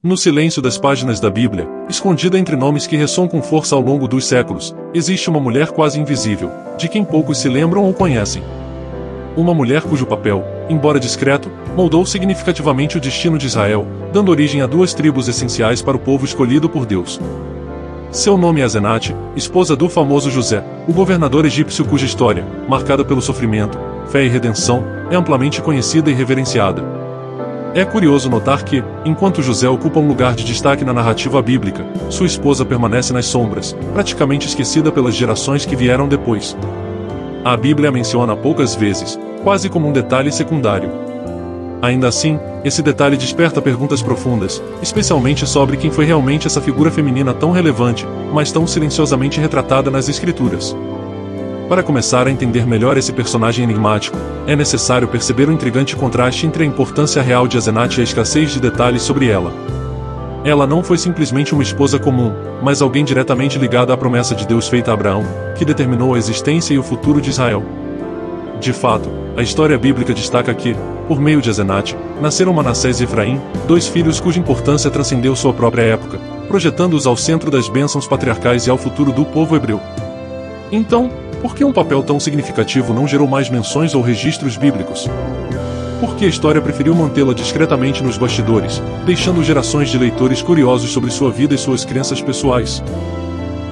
No silêncio das páginas da Bíblia, escondida entre nomes que ressoam com força ao longo dos séculos, existe uma mulher quase invisível, de quem poucos se lembram ou conhecem. Uma mulher cujo papel, embora discreto, moldou significativamente o destino de Israel, dando origem a duas tribos essenciais para o povo escolhido por Deus. Seu nome é Asenate, esposa do famoso José, o governador egípcio cuja história, marcada pelo sofrimento, fé e redenção, é amplamente conhecida e reverenciada. É curioso notar que, enquanto José ocupa um lugar de destaque na narrativa bíblica, sua esposa permanece nas sombras, praticamente esquecida pelas gerações que vieram depois. A Bíblia a menciona poucas vezes, quase como um detalhe secundário. Ainda assim, esse detalhe desperta perguntas profundas, especialmente sobre quem foi realmente essa figura feminina tão relevante, mas tão silenciosamente retratada nas Escrituras. Para começar a entender melhor esse personagem enigmático, é necessário perceber o intrigante contraste entre a importância real de Asenate e a escassez de detalhes sobre ela. Ela não foi simplesmente uma esposa comum, mas alguém diretamente ligado à promessa de Deus feita a Abraão, que determinou a existência e o futuro de Israel. De fato, a história bíblica destaca que, por meio de Asenate, nasceram Manassés e Efraim, dois filhos cuja importância transcendeu sua própria época, projetando-os ao centro das bênçãos patriarcais e ao futuro do povo hebreu. Então, por que um papel tão significativo não gerou mais menções ou registros bíblicos? Por que a história preferiu mantê-la discretamente nos bastidores, deixando gerações de leitores curiosos sobre sua vida e suas crenças pessoais?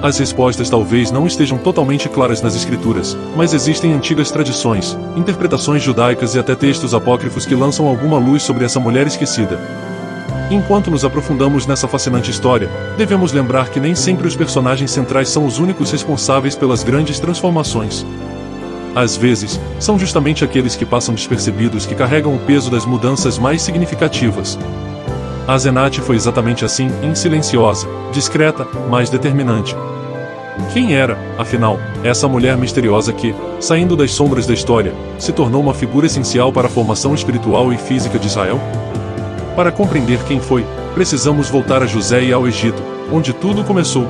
As respostas talvez não estejam totalmente claras nas Escrituras, mas existem antigas tradições, interpretações judaicas e até textos apócrifos que lançam alguma luz sobre essa mulher esquecida. Enquanto nos aprofundamos nessa fascinante história, devemos lembrar que nem sempre os personagens centrais são os únicos responsáveis pelas grandes transformações. Às vezes, são justamente aqueles que passam despercebidos que carregam o peso das mudanças mais significativas. Asenate foi exatamente assim, silenciosa, discreta, mas determinante. Quem era, afinal, essa mulher misteriosa que, saindo das sombras da história, se tornou uma figura essencial para a formação espiritual e física de Israel? Para compreender quem foi, precisamos voltar a José e ao Egito, onde tudo começou.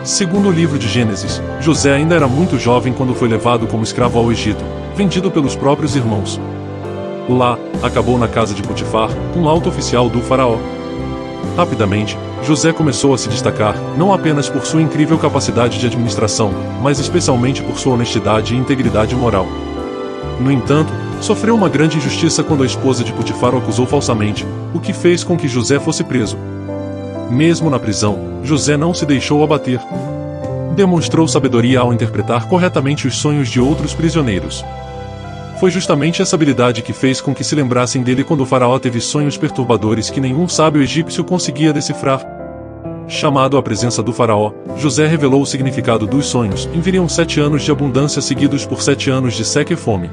Segundo o livro de Gênesis, José ainda era muito jovem quando foi levado como escravo ao Egito, vendido pelos próprios irmãos. Lá, acabou na casa de Potifar, um alto oficial do faraó. Rapidamente, José começou a se destacar, não apenas por sua incrível capacidade de administração, mas especialmente por sua honestidade e integridade moral. No entanto, sofreu uma grande injustiça quando a esposa de Potifar o acusou falsamente, o que fez com que José fosse preso. Mesmo na prisão, José não se deixou abater. Demonstrou sabedoria ao interpretar corretamente os sonhos de outros prisioneiros. Foi justamente essa habilidade que fez com que se lembrassem dele quando o faraó teve sonhos perturbadores que nenhum sábio egípcio conseguia decifrar. Chamado à presença do faraó, José revelou o significado dos sonhos, e viriam 7 anos de abundância seguidos por 7 anos de seca e fome.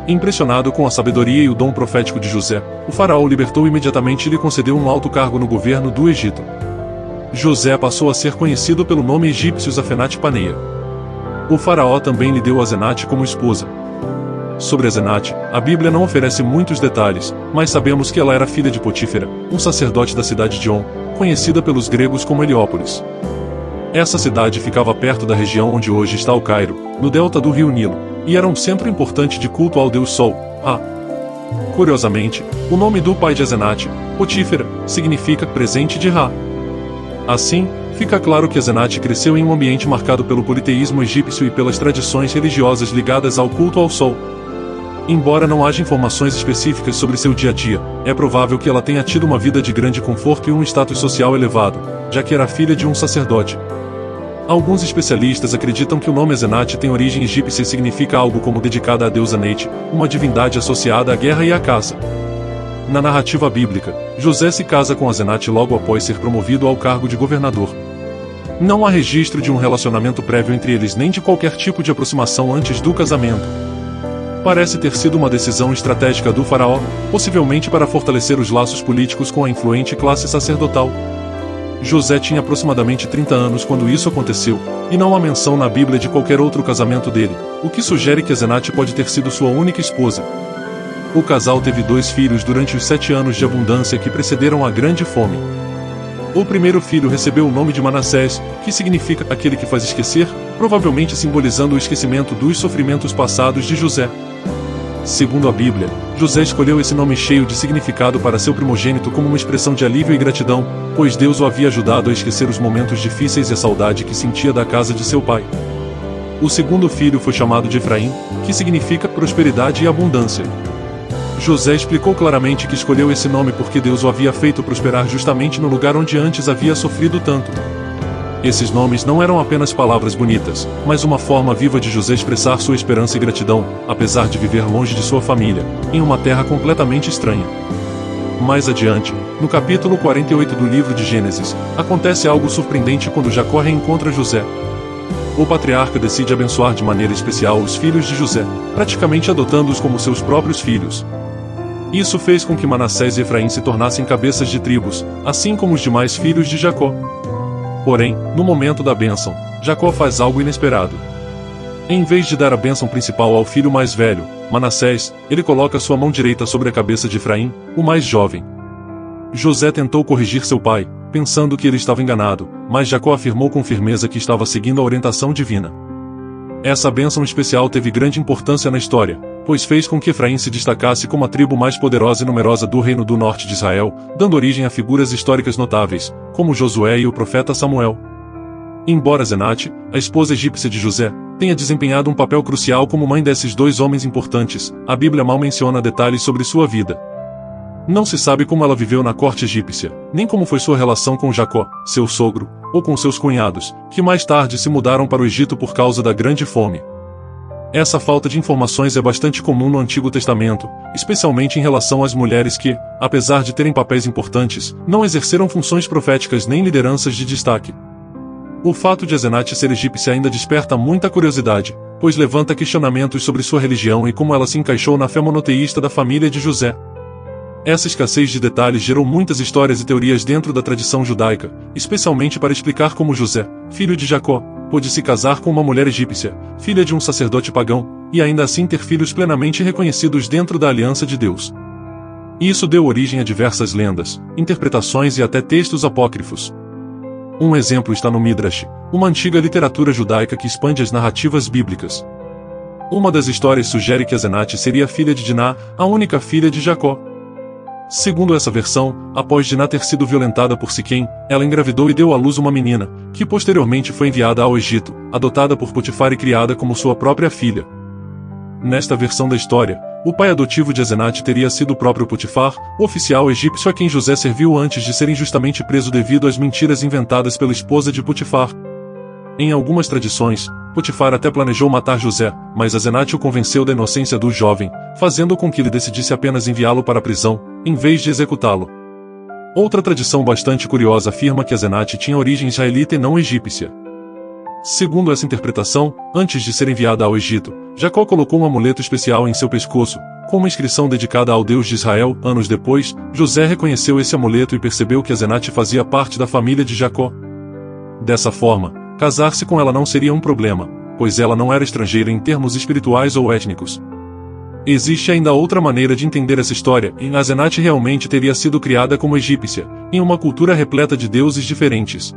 Impressionado com a sabedoria e o dom profético de José, o faraó o libertou imediatamente e lhe concedeu um alto cargo no governo do Egito. José passou a ser conhecido pelo nome egípcio Zafenate Paneia. O faraó também lhe deu Asenate como esposa. Sobre Asenate, a Bíblia não oferece muitos detalhes, mas sabemos que ela era filha de Potífera, um sacerdote da cidade de On, conhecida pelos gregos como Heliópolis. Essa cidade ficava perto da região onde hoje está o Cairo, no delta do rio Nilo, e era um centro importante de culto ao deus Sol, Ra. Curiosamente, o nome do pai de Asenate, Potífera, significa presente de Ra. Assim, fica claro que Asenate cresceu em um ambiente marcado pelo politeísmo egípcio e pelas tradições religiosas ligadas ao culto ao Sol. Embora não haja informações específicas sobre seu dia a dia, é provável que ela tenha tido uma vida de grande conforto e um status social elevado, já que era filha de um sacerdote. Alguns especialistas acreditam que o nome Asenate tem origem egípcia e significa algo como dedicada à deusa Neit, uma divindade associada à guerra e à caça. Na narrativa bíblica, José se casa com Asenate logo após ser promovido ao cargo de governador. Não há registro de um relacionamento prévio entre eles nem de qualquer tipo de aproximação antes do casamento. Parece ter sido uma decisão estratégica do faraó, possivelmente para fortalecer os laços políticos com a influente classe sacerdotal. José tinha aproximadamente 30 anos quando isso aconteceu, e não há menção na Bíblia de qualquer outro casamento dele, o que sugere que Asenate pode ter sido sua única esposa. O casal teve 2 filhos durante os 7 anos de abundância que precederam a grande fome. O primeiro filho recebeu o nome de Manassés, que significa aquele que faz esquecer, provavelmente simbolizando o esquecimento dos sofrimentos passados de José. Segundo a Bíblia, José escolheu esse nome cheio de significado para seu primogênito como uma expressão de alívio e gratidão, pois Deus o havia ajudado a esquecer os momentos difíceis e a saudade que sentia da casa de seu pai. O segundo filho foi chamado de Efraim, que significa prosperidade e abundância. José explicou claramente que escolheu esse nome porque Deus o havia feito prosperar justamente no lugar onde antes havia sofrido tanto. Esses nomes não eram apenas palavras bonitas, mas uma forma viva de José expressar sua esperança e gratidão, apesar de viver longe de sua família, em uma terra completamente estranha. Mais adiante, no capítulo 48 do livro de Gênesis, acontece algo surpreendente quando Jacó reencontra José. O patriarca decide abençoar de maneira especial os filhos de José, praticamente adotando-os como seus próprios filhos. Isso fez com que Manassés e Efraim se tornassem cabeças de tribos, assim como os demais filhos de Jacó. Porém, no momento da bênção, Jacó faz algo inesperado. Em vez de dar a bênção principal ao filho mais velho, Manassés, ele coloca sua mão direita sobre a cabeça de Efraim, o mais jovem. José tentou corrigir seu pai, pensando que ele estava enganado, mas Jacó afirmou com firmeza que estava seguindo a orientação divina. Essa bênção especial teve grande importância na história, pois fez com que Efraim se destacasse como a tribo mais poderosa e numerosa do reino do norte de Israel, dando origem a figuras históricas notáveis, como Josué e o profeta Samuel. Embora Zenate, a esposa egípcia de José, tenha desempenhado um papel crucial como mãe desses dois homens importantes, a Bíblia mal menciona detalhes sobre sua vida. Não se sabe como ela viveu na corte egípcia, nem como foi sua relação com Jacó, seu sogro, ou com seus cunhados, que mais tarde se mudaram para o Egito por causa da grande fome. Essa falta de informações é bastante comum no Antigo Testamento, especialmente em relação às mulheres que, apesar de terem papéis importantes, não exerceram funções proféticas nem lideranças de destaque. O fato de Asenate ser egípcia ainda desperta muita curiosidade, pois levanta questionamentos sobre sua religião e como ela se encaixou na fé monoteísta da família de José. Essa escassez de detalhes gerou muitas histórias e teorias dentro da tradição judaica, especialmente para explicar como José, filho de Jacó, pôde se casar com uma mulher egípcia, filha de um sacerdote pagão, e ainda assim ter filhos plenamente reconhecidos dentro da aliança de Deus. Isso deu origem a diversas lendas, interpretações e até textos apócrifos. Um exemplo está no Midrash, uma antiga literatura judaica que expande as narrativas bíblicas. Uma das histórias sugere que Asenate seria filha de Diná, a única filha de Jacó. Segundo essa versão, após Diná ter sido violentada por Siquém, ela engravidou e deu à luz uma menina, que posteriormente foi enviada ao Egito, adotada por Potifar e criada como sua própria filha. Nesta versão da história, o pai adotivo de Asenate teria sido o próprio Potifar, o oficial egípcio a quem José serviu antes de ser injustamente preso devido às mentiras inventadas pela esposa de Potifar. Em algumas tradições, Potifar até planejou matar José, mas Asenate o convenceu da inocência do jovem, fazendo com que ele decidisse apenas enviá-lo para a prisão, em vez de executá-lo. Outra tradição bastante curiosa afirma que Asenate tinha origem israelita e não egípcia. Segundo essa interpretação, antes de ser enviada ao Egito, Jacó colocou um amuleto especial em seu pescoço, com uma inscrição dedicada ao Deus de Israel. Anos depois, José reconheceu esse amuleto e percebeu que Asenate fazia parte da família de Jacó. Dessa forma, casar-se com ela não seria um problema, pois ela não era estrangeira em termos espirituais ou étnicos. Existe ainda outra maneira de entender essa história, e Asenate realmente teria sido criada como egípcia, em uma cultura repleta de deuses diferentes.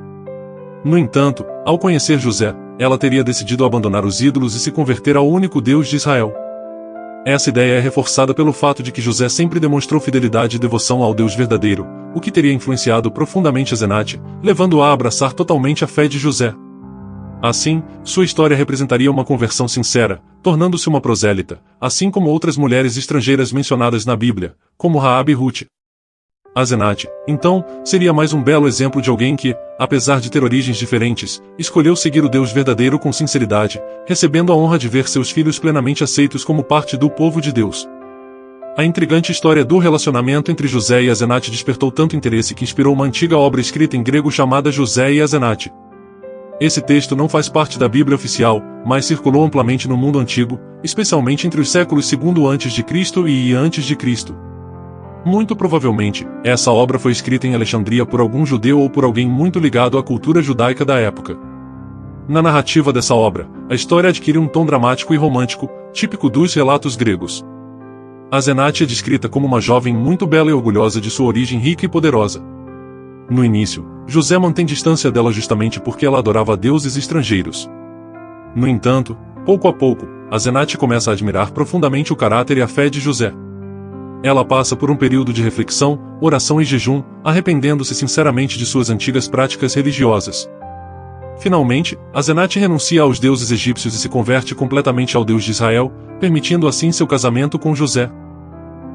No entanto, ao conhecer José, ela teria decidido abandonar os ídolos e se converter ao único Deus de Israel. Essa ideia é reforçada pelo fato de que José sempre demonstrou fidelidade e devoção ao Deus verdadeiro, o que teria influenciado profundamente Asenate, levando-a a abraçar totalmente a fé de José. Assim, sua história representaria uma conversão sincera, tornando-se uma prosélita, assim como outras mulheres estrangeiras mencionadas na Bíblia, como Raabe e Ruth. Asenate, então, seria mais um belo exemplo de alguém que, apesar de ter origens diferentes, escolheu seguir o Deus verdadeiro com sinceridade, recebendo a honra de ver seus filhos plenamente aceitos como parte do povo de Deus. A intrigante história do relacionamento entre José e Asenate despertou tanto interesse que inspirou uma antiga obra escrita em grego chamada José e Asenate. Esse texto não faz parte da Bíblia oficial, mas circulou amplamente no mundo antigo, especialmente entre os séculos II a.C. e a.C. Muito provavelmente, essa obra foi escrita em Alexandria por algum judeu ou por alguém muito ligado à cultura judaica da época. Na narrativa dessa obra, a história adquire um tom dramático e romântico, típico dos relatos gregos. Asenate é descrita como uma jovem muito bela e orgulhosa de sua origem rica e poderosa. No início, José mantém distância dela justamente porque ela adorava deuses estrangeiros. No entanto, pouco a pouco, Asenate começa a admirar profundamente o caráter e a fé de José. Ela passa por um período de reflexão, oração e jejum, arrependendo-se sinceramente de suas antigas práticas religiosas. Finalmente, Asenate renuncia aos deuses egípcios e se converte completamente ao Deus de Israel, permitindo assim seu casamento com José.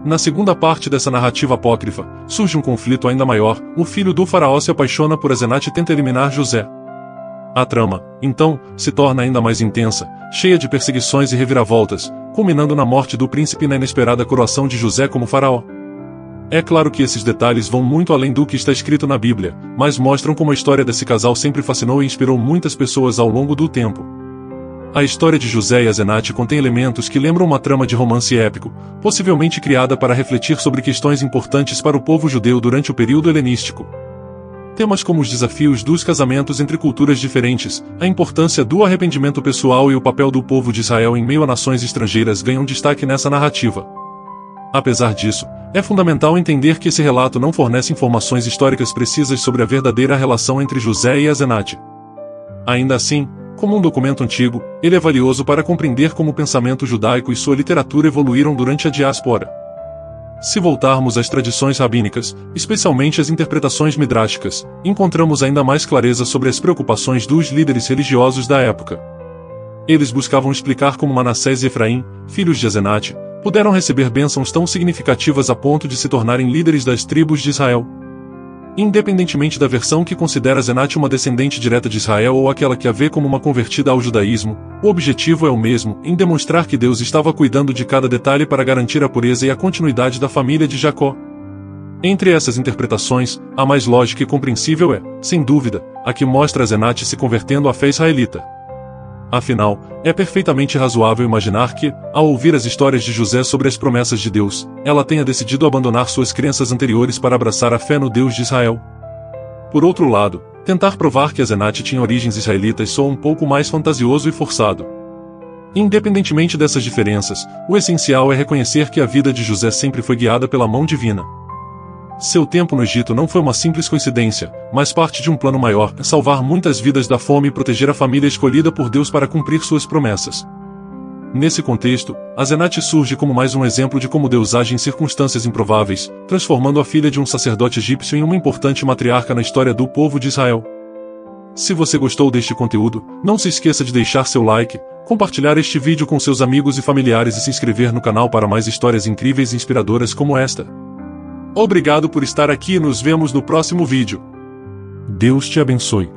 Na segunda parte dessa narrativa apócrifa, surge um conflito ainda maior. O filho do faraó se apaixona por Asenate e tenta eliminar José. A trama, então, se torna ainda mais intensa, cheia de perseguições e reviravoltas, culminando na morte do príncipe e na inesperada coroação de José como faraó. É claro que esses detalhes vão muito além do que está escrito na Bíblia, mas mostram como a história desse casal sempre fascinou e inspirou muitas pessoas ao longo do tempo. A história de José e Asenate contém elementos que lembram uma trama de romance épico, possivelmente criada para refletir sobre questões importantes para o povo judeu durante o período helenístico. Temas como os desafios dos casamentos entre culturas diferentes, a importância do arrependimento pessoal e o papel do povo de Israel em meio a nações estrangeiras ganham destaque nessa narrativa. Apesar disso, é fundamental entender que esse relato não fornece informações históricas precisas sobre a verdadeira relação entre José e Asenate. Ainda assim, como um documento antigo, ele é valioso para compreender como o pensamento judaico e sua literatura evoluíram durante a diáspora. Se voltarmos às tradições rabínicas, especialmente às interpretações midráshicas, encontramos ainda mais clareza sobre as preocupações dos líderes religiosos da época. Eles buscavam explicar como Manassés e Efraim, filhos de Asenate, puderam receber bênçãos tão significativas a ponto de se tornarem líderes das tribos de Israel. Independentemente da versão que considera Asenate uma descendente direta de Israel ou aquela que a vê como uma convertida ao judaísmo, o objetivo é o mesmo, em demonstrar que Deus estava cuidando de cada detalhe para garantir a pureza e a continuidade da família de Jacó. Entre essas interpretações, a mais lógica e compreensível é, sem dúvida, a que mostra Asenate se convertendo à fé israelita. Afinal, é perfeitamente razoável imaginar que, ao ouvir as histórias de José sobre as promessas de Deus, ela tenha decidido abandonar suas crenças anteriores para abraçar a fé no Deus de Israel. Por outro lado, tentar provar que Asenate tinha origens israelitas soa um pouco mais fantasioso e forçado. Independentemente dessas diferenças, o essencial é reconhecer que a vida de José sempre foi guiada pela mão divina. Seu tempo no Egito não foi uma simples coincidência, mas parte de um plano maior, salvar muitas vidas da fome e proteger a família escolhida por Deus para cumprir suas promessas. Nesse contexto, Asenate surge como mais um exemplo de como Deus age em circunstâncias improváveis, transformando a filha de um sacerdote egípcio em uma importante matriarca na história do povo de Israel. Se você gostou deste conteúdo, não se esqueça de deixar seu like, compartilhar este vídeo com seus amigos e familiares e se inscrever no canal para mais histórias incríveis e inspiradoras como esta. Obrigado por estar aqui e nos vemos no próximo vídeo. Deus te abençoe.